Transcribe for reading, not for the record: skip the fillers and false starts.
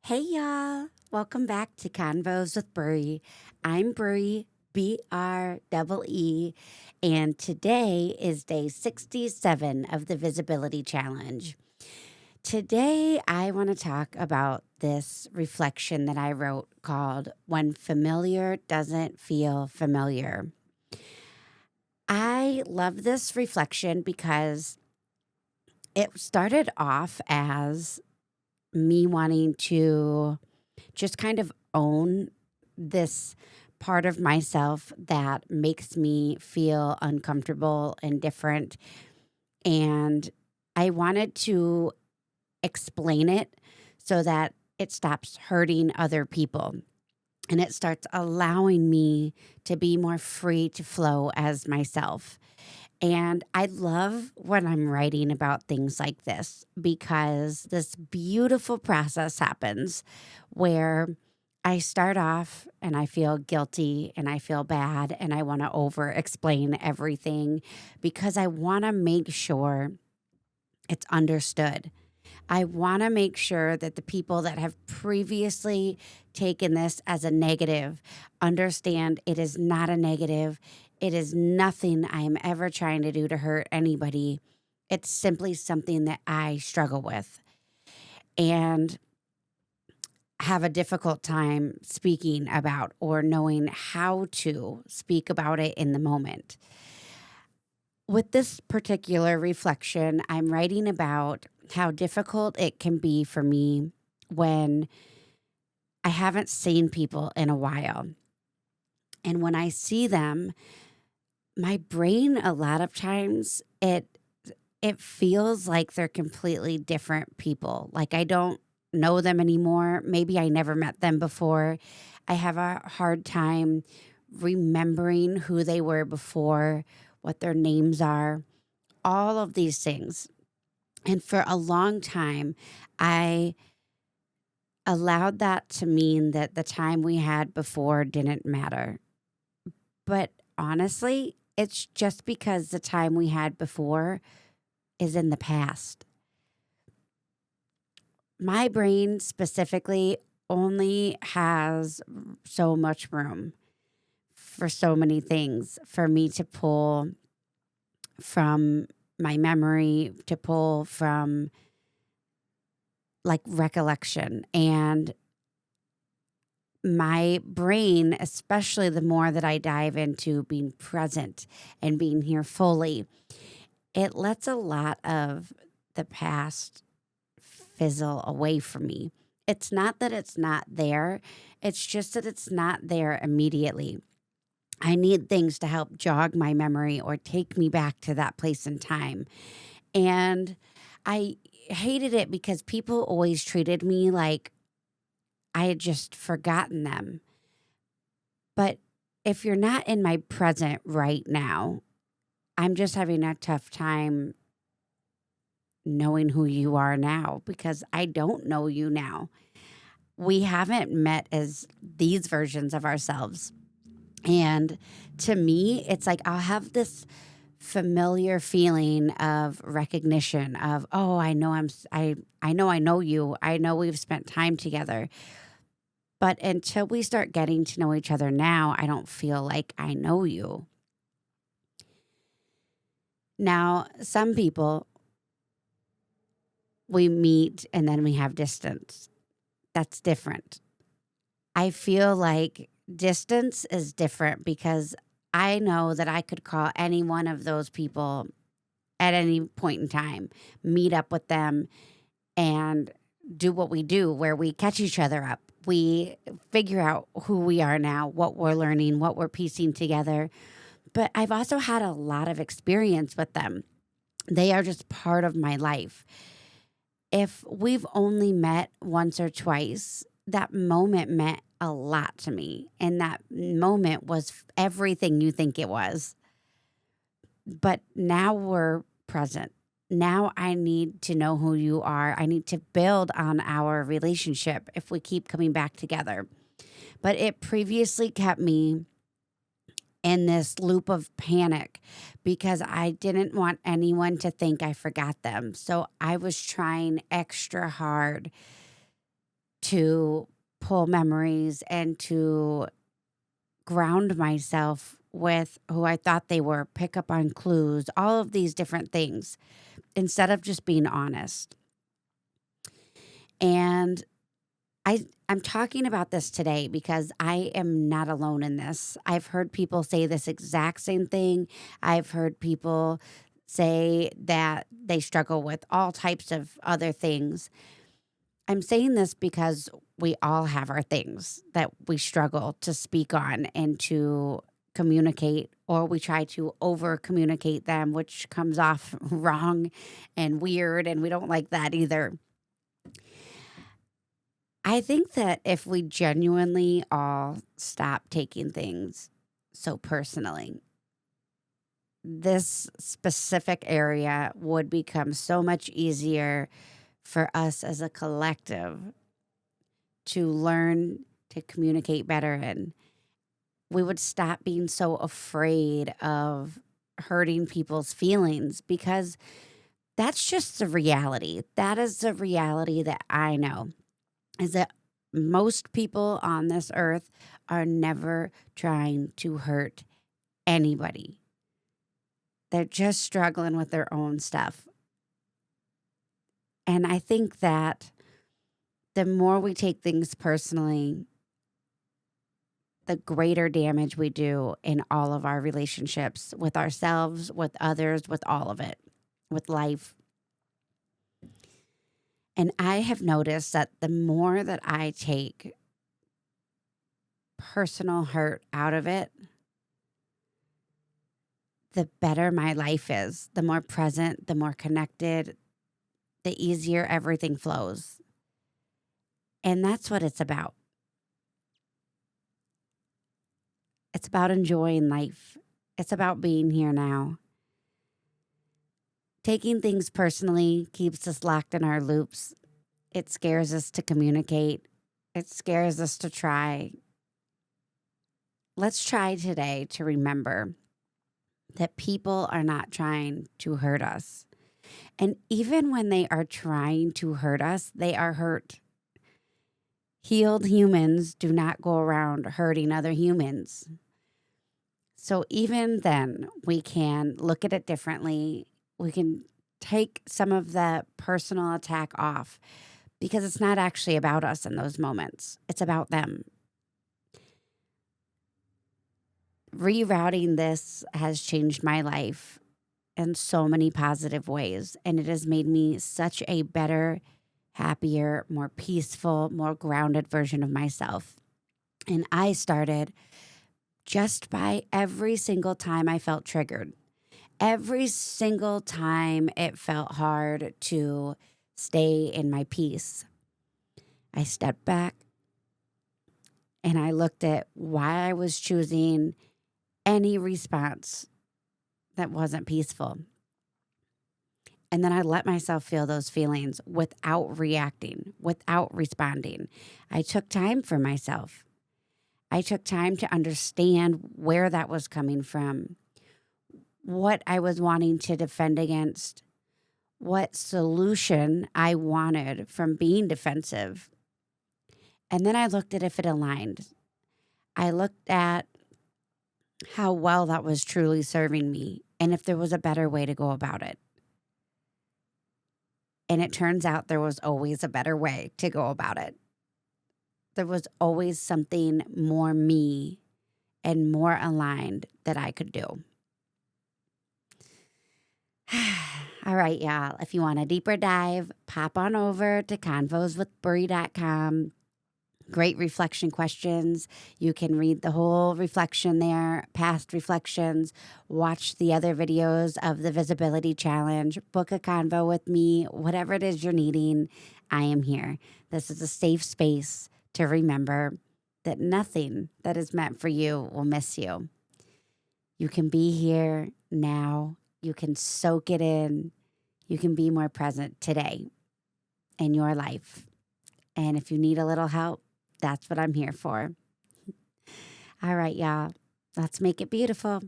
Hey y'all, welcome back to Convos with Bree. I'm Bree, BREE, and today is day 67 of the Visibility Challenge. Today, I want to talk about this reflection that I wrote called When Familiar Doesn't Feel Familiar. I love this reflection because it started off as me wanting to just kind of own this part of myself that makes me feel uncomfortable and different. And I wanted to explain it so that it stops hurting other people and it starts allowing me to be more free to flow as myself. And I love when I'm writing about things like this because this beautiful process happens where I start off and I feel guilty and I feel bad and I want to over explain everything because I want to make sure it's understood. I want to make sure that the people that have previously taken this as a negative understand it is not a negative. It is nothing I am ever trying to do to hurt anybody. It's simply something that I struggle with and have a difficult time speaking about or knowing how to speak about it in the moment. With this particular reflection, I'm writing about how difficult it can be for me when I haven't seen people in a while. And when I see them, my brain a lot of times it feels like they're completely different people. Like I don't know them anymore. Maybe I never met them before. I have a hard time remembering who they were before, what their names are, all of these things. And for a long time, I allowed that to mean that the time we had before didn't matter. But honestly, it's just because the time we had before is in the past. My brain specifically only has so much room for so many things for me to pull from my memory, to pull from like recollection. And my brain, especially the more that I dive into being present and being here fully, it lets a lot of the past fizzle away from me. It's not that it's not there, it's just that it's not there immediately. I need things to help jog my memory or take me back to that place in time. And I hated it because people always treated me like I had just forgotten them. But if you're not in my present right now, I'm just having a tough time knowing who you are now because I don't know you now. We haven't met as these versions of ourselves. And to me, it's like I'll have this familiar feeling of recognition of, oh, I know I know you. I know we've spent time together. But until we start getting to know each other now, I don't feel like I know you. Now, some people we meet and then we have distance. That's different. I feel like distance is different because I know that I could call any one of those people at any point in time, meet up with them and do what we do, where we catch each other up. We figure out who we are now, what we're learning, what we're piecing together. But I've also had a lot of experience with them. They are just part of my life. If we've only met once or twice, that moment meant a lot to me. And that moment was everything you think it was. But now we're present. Now I need to know who you are. I need to build on our relationship if we keep coming back together. But it previously kept me in this loop of panic because I didn't want anyone to think I forgot them. So I was trying extra hard to pull memories and to ground myself with who I thought they were, pick up on clues, all of these different things instead of just being honest. And I'm talking about this today because I am not alone in this. I've heard people say this exact same thing. I've heard people say that they struggle with all types of other things. I'm saying this because we all have our things that we struggle to speak on and to communicate, or we try to over communicate them, which comes off wrong and weird, and we don't like that either. I think that if we genuinely all stop taking things so personally, this specific area would become so much easier for us as a collective to learn to communicate better in. We would stop being so afraid of hurting people's feelings because that's just the reality. That is the reality that I know, is that most people on this earth are never trying to hurt anybody. They're just struggling with their own stuff. And I think that the more we take things personally, the greater damage we do in all of our relationships with ourselves, with others, with all of it, with life. And I have noticed that the more that I take personal hurt out of it, the better my life is, the more present, the more connected, the easier everything flows. And that's what it's about. It's about enjoying life. It's about being here now. Taking things personally keeps us locked in our loops. It scares us to communicate. It scares us to try. Let's try today to remember that people are not trying to hurt us. And even when they are trying to hurt us, they are hurt. Healed humans do not go around hurting other humans. So even then, we can look at it differently. We can take some of the personal attack off because it's not actually about us in those moments. It's about them. Rerouting this has changed my life in so many positive ways, and it has made me such a better, happier, more peaceful, more grounded version of myself. And I started just by every single time I felt triggered, every single time it felt hard to stay in my peace. I stepped back and I looked at why I was choosing any response that wasn't peaceful. And then I let myself feel those feelings without reacting, without responding. I took time for myself. I took time to understand where that was coming from, what I was wanting to defend against, what solution I wanted from being defensive. And then I looked at if it aligned. I looked at how well that was truly serving me and if there was a better way to go about it. And it turns out there was always a better way to go about it. There was always something more me and more aligned that I could do. All right, y'all. If you want a deeper dive, pop on over to convoswithbree.com. Great reflection questions. You can read the whole reflection there, past reflections, watch the other videos of the visibility challenge, book a convo with me, whatever it is you're needing, I am here. This is a safe space to remember that nothing that is meant for you will miss you. You can be here now. You can soak it in. You can be more present today in your life. And if you need a little help, that's what I'm here for. All right, y'all. Let's make it beautiful.